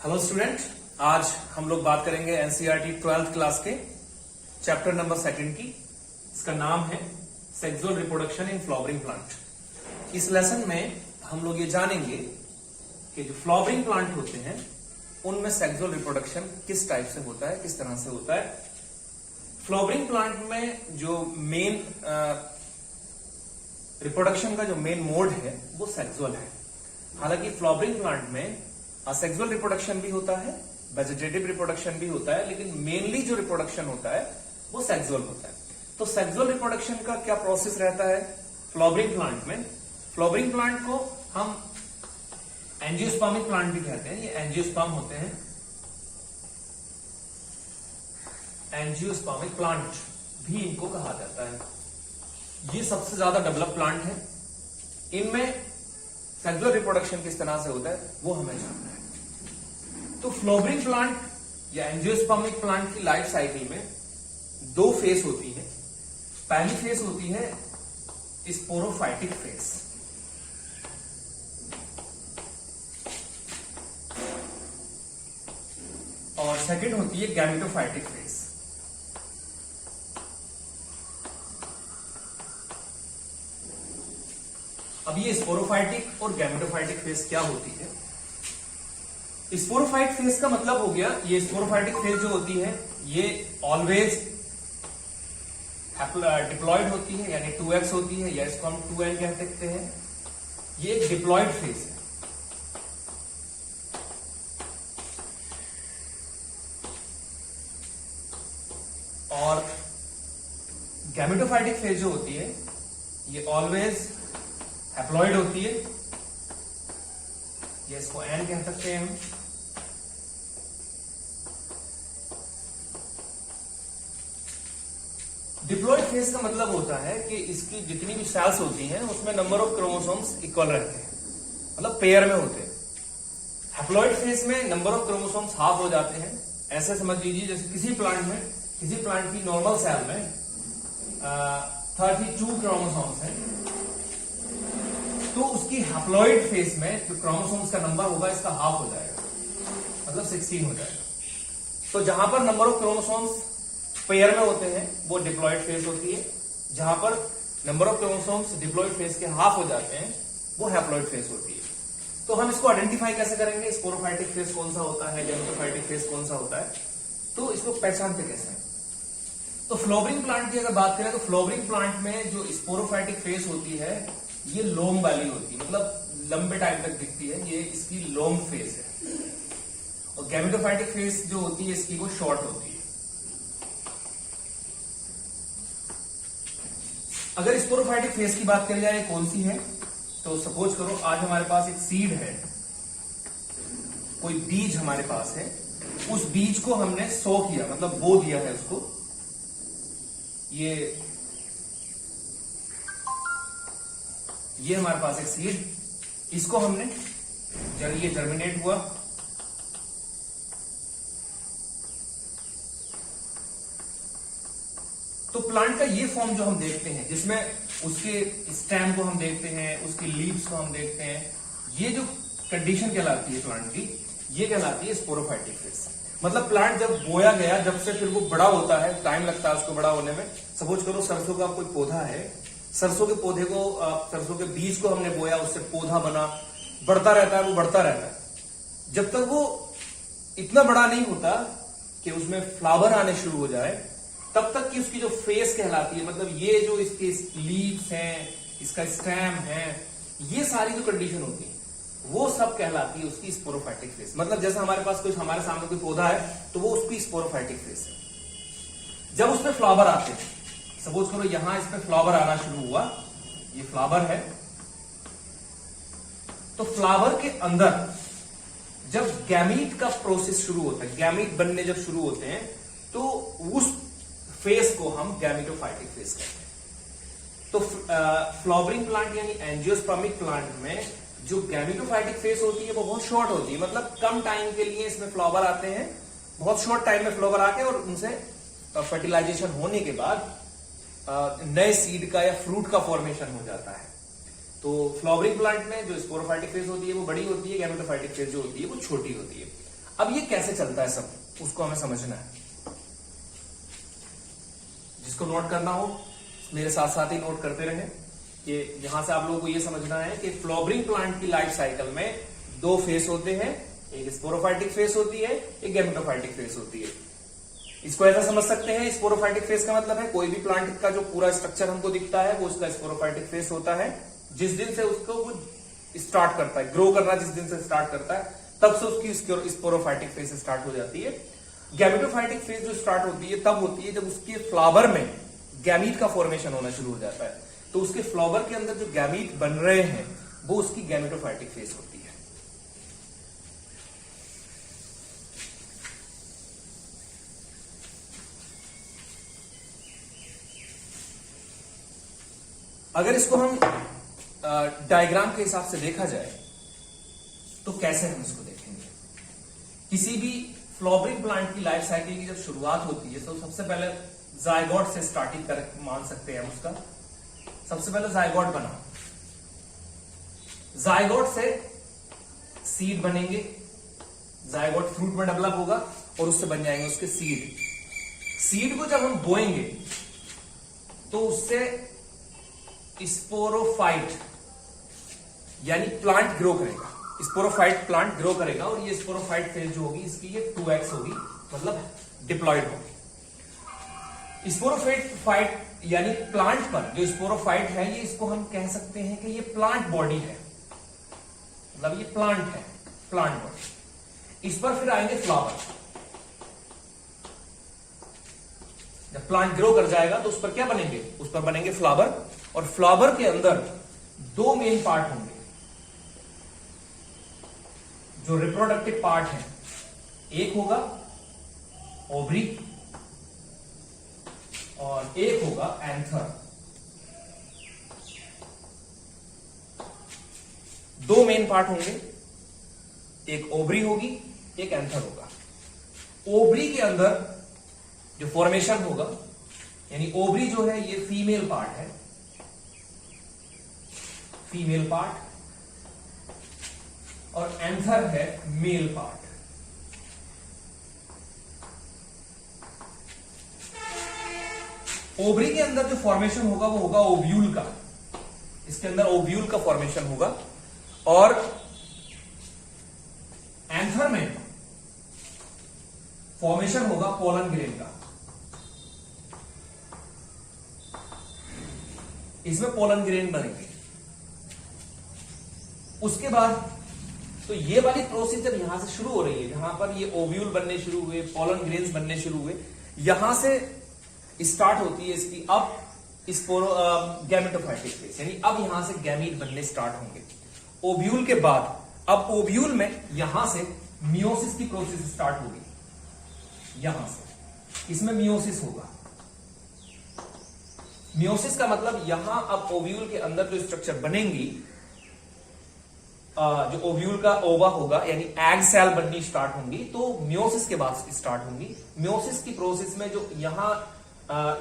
Hello student, आज हम लोग बात करेंगे एनसीईआरटी 12th क्लास के चैप्टर नंबर 2 की। इसका नाम है sexual reproduction in flowering plant. इस लेसन में हम लोग ये जानेंगे कि जो फ्लावरिंग प्लांट होते हैं उनमें सेक्सुअल रिप्रोडक्शन किस टाइप से होता है, किस तरह से होता है। फ्लावरिंग प्लांट में जो मेन रिप्रोडक्शन का जो मेन मोड है वो सेक्सुअल है। हालांकि फ्लावरिंग प्लांट में असेक्सुअल रिप्रोडक्शन भी होता है, वेजिटेटिव रिप्रोडक्शन भी होता है, लेकिन मेनली जो रिप्रोडक्शन होता है वो सेक्सुअल होता है। तो सेक्सुअल रिप्रोडक्शन का क्या प्रोसेस रहता है फ्लावरिंग प्लांट में? फ्लावरिंग प्लांट को हम एंजियोस्पर्मिक प्लांट भी कहते हैं। ये एंजियोस्पर्म होते हैं, एंजियोस्पर्मिक प्लांट भी इनको कहा जाता है। ये सबसे ज्यादा डेवलप प्लांट है। इनमें सेक्सुअल रिप्रोडक्शन किस तरह से होता है वो हमें जानना है। तो फ्लावरिंग प्लांट या एंजियोस्पर्मिक प्लांट की लाइफ साइकिल में 2 फेज होती है। पहली फेज होती है स्पोरोफाइटिक फेज, और सेकंड होती है गैमेटोफाइटिक फेज। अब ये स्पोरोफाइटिक और गैमेटोफाइटिक फेज क्या होती है? स्पोरोफाइट फेज का मतलब हो गया, ये स्पोरोफाइटिक फेज जो होती है ये ऑलवेज डिप्लॉयड होती है, यानी 2x होती है, या इसको हम 2n कह सकते हैं। ये एक डिप्लॉयड फेज है। और गैमेटोफाइटिक फेज जो होती है ये ऑलवेज हैप्लॉइड होती है, या इसको एन कह सकते हैं हम। डिप्लॉयड फेज का मतलब होता है कि इसकी जितनी भी सेल्स होती हैं उसमें नंबर ऑफ क्रोमोसोम्स इक्वल रहते हैं, मतलब पेयर में होते हैं। हैप्लॉइड फेज में नंबर ऑफ क्रोमोसोम्स हाफ हो जाते हैं। ऐसे समझ लीजिए जैसे किसी प्लांट की नॉर्मल सेल में 32 क्रोमोसोम्स हैं, तो उसकी हैप्लॉइड फेज में जो क्रोमोसोम्स का नंबर होगा इसका हाफ हो जाएगा, मतलब 16 हो जाएगा। तो जहां पर नंबर ऑफ क्रोमोसोम्स पेयर में होते हैं वो डिप्लॉयड फेज होती है। जहां पर number of chromosomes diploid phase के हाफ हो जाते हैं वो हैप्लॉइड फेज होती है। तो हम इसको आइडेंटिफाई कैसे करेंगे? स्पोरोफाइटिक फेज कौन सा होता है, गैमेटोफाइटिक फेज कौन सा होता है, तो इसको पहचानते कैसे हैं? तो फ्लावरिंग प्लांट की अगर बात करें तो फ्लावरिंग प्लांट में जो स्पोरोफाइटिक फेज होती है ये लोम वाली होती है, मतलब लंबे टाइम तक दिखती है, ये इसकी लोम फेज है। और गैमेटोफाइटिक फेज जो होती है इसकी वो शॉर्ट होती है। अगर स्पोरोफाइटिक फेज की बात करी जाए कौन सी है, तो सपोज करो आज हमारे पास एक सीड है, कोई बीज हमारे पास है, उस बीज को हमने सो किया, मतलब बो दिया है उसको। ये हमारे पास एक सीड, इसको हमने ये जर्मिनेट हुआ, तो प्लांट का ये फॉर्म जो हम देखते हैं जिसमें उसके स्टेम को हम देखते हैं, उसकी लीव्स को हम देखते हैं, ये जो कंडीशन कहलाती है प्लांट की, ये कहलाती है स्पोरोफाइटिक फेज। मतलब प्लांट जब बोया गया, जब से फिर वो बड़ा होता है, टाइम लगता है उसको बड़ा होने में। सपोज करो सरसों का कोई पौधा है, सरसों के पौधे को, सरसों के बीज को हमने बोया, उससे पौधा बना, बढ़ता रहता है, वो बढ़ता रहता है जब तक वो इतना बड़ा नहीं होता कि उसमें फ्लावर आने शुरू हो जाए, तब तक कि उसकी जो फेस कहलाती है, मतलब ये जो इसके लीव्स हैं, इसका स्टेम है, ये सारी जो कंडीशन होती है वो सब कहलाती है उसकी स्पोरोफाइटिक फेज। मतलब जैसे हमारे पास कुछ, हमारे सामने कोई पौधा है तो वो उसकी स्पोरोफाइटिक फेज है। जब उसमें फ्लावर आते हैं, सपोज करो यहां इस पे फ्लावर आना शुरू हुआ, ये फ्लावर है, तो फ्लावर के अंदर जब गैमीट का प्रोसेस शुरू होता है, गैमीट बनने जब शुरू होते हैं, तो उस फेज को हम गैमेटोफाइटिक फेज कहते हैं। तो फ्लावरिंग प्लांट यानी एंजियोस्पर्मिक प्लांट में जो गैमेटोफाइटिक फेज होती है वो बहुत शॉर्ट होती है, मतलब कम टाइम के लिए इसमें फ्लावर आते हैं, बहुत शॉर्ट टाइम में फ्लावर आके और उनसे फर्टिलाइजेशन होने के बाद नए सीड का या फ्रूट का फॉर्मेशन हो जाता है। तो फ्लावरिंग प्लांट में जो स्पोरोफाइटिक फेज होती है वो बड़ी होती है, गैमेटोफाइटिक फेज जो होती है वो छोटी होती है। अब ये कैसे चलता है सब, उसको हमें समझना है। जिसको नोट करना हो मेरे साथ साथ ही नोट करते रहे। कि यहां से आप लोगों को ये समझना है कि फ्लावरिंग प्लांट की लाइफ साइकिल में दो फेस होते हैं, एक स्पोरोफाइटिक फेस होती है, एक गैमेटोफाइटिक फेस होती है। इसको ऐसा समझ सकते हैं, स्पोरोफाइटिक फेस का मतलब है कोई भी प्लांट का जो पूरा स्ट्रक्चर हमको दिखता है वो उसका स्पोरोफाइटिक फेस होता है। जिस दिन से उसको वो स्टार्ट करता है, ग्रो करना जिस दिन से स्टार्ट करता है, तब से उसकी स्पोरोफाइटिक फेस स्टार्ट हो जाती है। गैमेटोफाइटिक फेज जो स्टार्ट होती है तब होती है जब उसके फ्लावर में गैमीट का फॉर्मेशन होना शुरू हो जाता है। तो उसके फ्लावर के अंदर जो गैमीट बन रहे हैं वो उसकी गैमेटोफाइटिक फेज होती है। अगर इसको हम डायग्राम के हिसाब से देखा जाए तो कैसे हम इसको देखेंगे। किसी भी फ्लावरिंग प्लांट की लाइफ साइकिल की जब शुरुआत होती है तो सबसे पहले जायगोट से स्टार्टिंग कर मान सकते हैं हम उसका। सबसे पहले जायगोट बना, जायगोट से सीड बनेंगे, जायगोट फ्रूट में डेवलप होगा और उससे बन जाएंगे उसके सीड। सीड को जब हम बोएंगे तो उससे स्पोरोफाइट यानी प्लांट ग्रो करेगा। स्पोरोफाइट प्लांट ग्रो करेगा और ये स्पोरोफाइट फेज जो होगी इसकी ये 2x होगी, मतलब डिप्लॉयड होगी। स्पोरोफाइट यानी प्लांट पर जो स्पोरोफाइट है ये इसको हम कह सकते हैं कि ये प्लांट बॉडी है, मतलब ये प्लांट है, प्लांट बॉडी। इस पर फिर आएंगे फ्लावर। जब प्लांट ग्रो कर जाएगा तो उस पर क्या बनेंगे, उस पर बनेंगे फ्लावर। और फ्लावर के अंदर दो मेन पार्ट होंगे जो रिप्रोडक्टिव पार्ट है। एक होगा ओवरी और एक होगा एंथर। दो मेन पार्ट होंगे, एक ओवरी होगी, एक एंथर होगा। ओवरी के अंदर जो फॉर्मेशन होगा, यानी ओवरी जो है ये फीमेल पार्ट है, फीमेल पार्ट, और एंथर है मेल पार्ट। ओवरी के अंदर जो फॉर्मेशन होगा वो होगा ओव्यूल का, इसके अंदर ओव्यूल का फॉर्मेशन होगा। और एंथर में फॉर्मेशन होगा पोलन ग्रेन का, इसमें पोलन ग्रेन बनेंगे। उसके बाद तो ये वाली प्रोसेस जब यहां से शुरू हो रही है, जहां पर ये ओव्यूल बनने शुरू हुए, पोलन ग्रेन्स बनने शुरू हुए, यहां से स्टार्ट होती है इसकी अब गैमेटोफाइटिक फेज, यानी अब यहां से गैमीट बनने स्टार्ट होंगे। ओव्यूल के बाद अब ओव्यूल में यहां से मियोसिस की प्रोसेस स्टार्ट होगी, यहां से इसमें मियोसिस होगा। मियोसिस का मतलब यहां अब ओव्यूल के अंदर जो स्ट्रक्चर बनेंगी, जो ओव्यूल का ओवा होगा यानी एग सेल बननी स्टार्ट होंगी, तो मियोसिस के बाद स्टार्ट होंगी। मियोसिस की प्रोसेस में जो यहां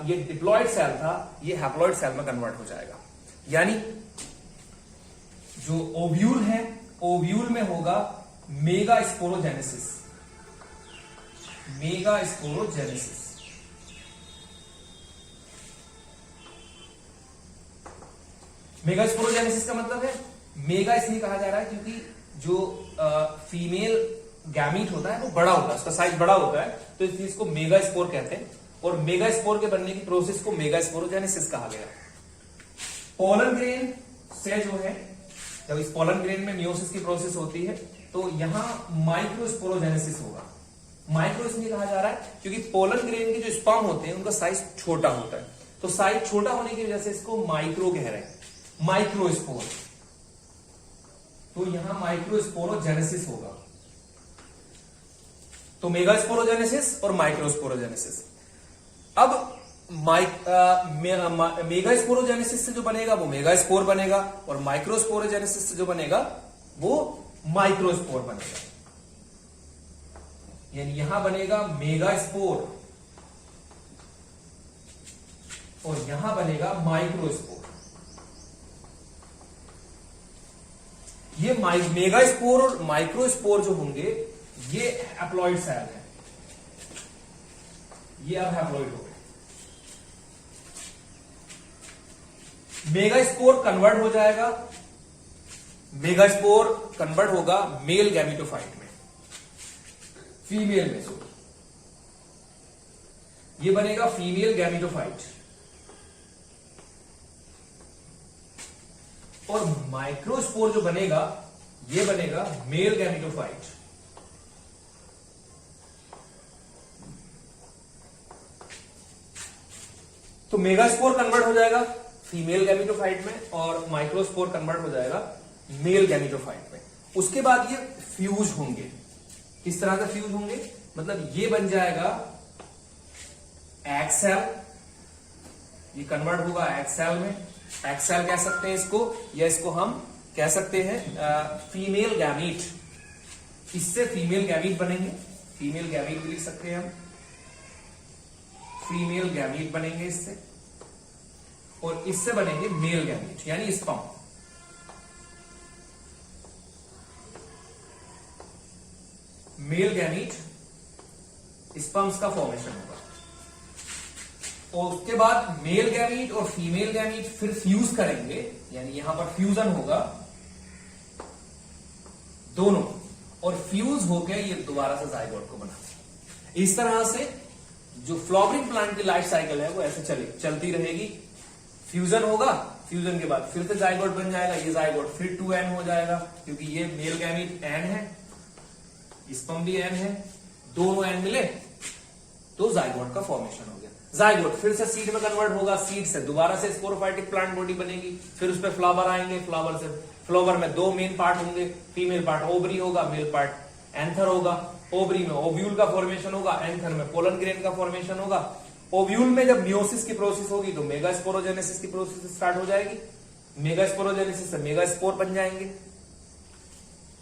ये डिप्लॉयड सेल था ये हैप्लॉयड सेल में कन्वर्ट हो जाएगा। यानी जो ओव्यूल है, ओव्यूल में होगा mega sporogenesis, mega sporogenesis. Mega sporogenesis का मतलब है, मेगा इसलिए कहा जा रहा है क्योंकि जो फीमेल गैमीट होता है वो बड़ा होता है, उसका साइज बड़ा होता है, तो इस चीज को मेगा स्पोर कहते हैं। और मेगा स्पोर के बनने की प्रोसेस को मेगा स्पोरोजेनेसिस कहा गया। पोलन ग्रेन से जो है, जब इस पोलन ग्रेन में मियोसिस की प्रोसेस होती है तो यहां माइक्रो स्पोरोजेनेसिस होगा। माइक्रो इसलिए कहा जा रहा है क्योंकि पोलन ग्रेन के जो स्पर्म होते हैं उनका साइज छोटा होता है, तो साइज छोटा होने की वजह से इसको माइक्रो कह रहे हैं, माइक्रोस्पोर। तो यहां माइक्रोस्पोरोजेनेसिस होगा। तो मेगास्पोरोजेनेसिस और माइक्रोस्पोरोजेनेसिस। अब मेगास्पोरोजेनेसिस से जो बनेगा वो मेगास्पोर बनेगा और माइक्रोस्पोरोजेनेसिस से जो बनेगा वो माइक्रोस्पोर बनेगा। यानी यहां बनेगा मेगास्पोर और यहां बनेगा माइक्रोस्पोर। ये मेगास्पोर और माइक्रोस्पोर जो होंगे ये हैप्लॉइड सेल है, ये अब हैप्लॉइड हो गए। मेगास्पोर कन्वर्ट हो जाएगा, मेगास्पोर कन्वर्ट होगा मेल गैमेटोफाइट में, फीमेल में सॉरी, ये बनेगा फीमेल गैमेटोफाइट। और माइक्रोस्पोर जो बनेगा ये बनेगा मेल गैमेटोफाइट। तो मेगास्पोर कन्वर्ट हो जाएगा फीमेल गैमेटोफाइट में और माइक्रोस्पोर कन्वर्ट हो जाएगा मेल गैमेटोफाइट में। उसके बाद ये फ्यूज होंगे। किस तरह से फ्यूज होंगे? मतलब ये बन जाएगा एग सेल, ये कन्वर्ट होगा एग सेल में, एग सेल कह सकते हैं इसको, या इसको हम कह सकते हैं फीमेल गैमीट। इससे फीमेल गैमीट बनेंगे, फीमेल गैमीट भी लिख सकते हैं हम, फीमेल गैमीट बनेंगे इससे, और इससे बनेंगे मेल गैमीट यानी स्पर्म। मेल गैमीट स्पर्म्स का फॉर्मेशन होगा। और उसके बाद मेल गैमीट और फीमेल गैमीट फिर फ्यूज करेंगे, यानी यहां पर फ्यूजन होगा दोनों, और फ्यूज होकर ये दोबारा से जाइगोट को बनाते। इस तरह से जो फ्लावरिंग प्लांट की लाइफ साइकिल है वो ऐसे चलती रहेगी। फ्यूजन होगा, फ्यूजन के बाद फिर से जाइगोट बन जाएगा, ये जाइगोट फिर 2n हो जाएगा, क्योंकि ये मेल गैमीट n है, स्पर्म भी n है, दोनों n मिले तो जाइगोट का फॉर्मेशन हो गया। जाइगोट फिर से सीड में कन्वर्ट होगा, सीड से दोबारा से स्पोरोफाइटिक प्लांट बॉडी बनेगी, फिर उस पर फ्लावर आएंगे, फ्लावर से फ्लावर में दो मेन पार्ट होंगे, फीमेल पार्ट ओवरी होगा, मेल पार्ट एंथर होगा। ओवरी में ओव्यूल का फॉर्मेशन होगा, एंथर में पोलन ग्रेन का फॉर्मेशन होगा। ओव्यूल में जब मियोसिस की प्रोसेस होगी तो मेगास्पोरोजेनेसिस की प्रोसेस स्टार्ट हो जाएगी, मेगास्पोरोजेनेसिस से मेगास्पोर बन जाएंगे।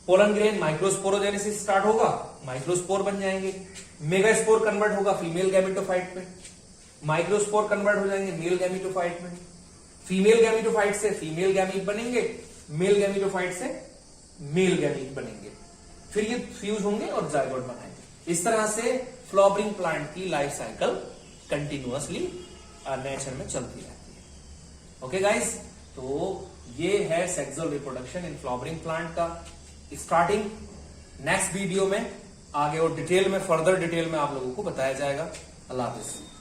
पोलन ग्रेन माइक्रोस्पोरोजेनेसिस स्टार्ट होगा, माइक्रोस्पोर बन जाएंगे। मेगास्पोर कन्वर्ट होगा फीमेल गैमेटोफाइट में, माइक्रोस्पोर कन्वर्ट हो जाएंगे मेल गैमेटोफाइट में। फीमेल गैमेटोफाइट से फीमेल गैमीट बनेंगे, मेल गैमेटोफाइट से मेल गैमीट बनेंगे, फिर ये फ्यूज होंगे और जाइगोट बनाएंगे। इस तरह से फ्लावरिंग प्लांट की लाइफ साइकिल कंटिन्यूअसली नेचर में चलती रहती है। ओके गाइस, तो ये है sexual reproduction in flowering plant का स्टार्टिंग। नेक्स्ट वीडियो में आगे और डिटेल में, फर्दर डिटेल में आप लोगों को बताया जाएगा। अल्लाह हाफिज।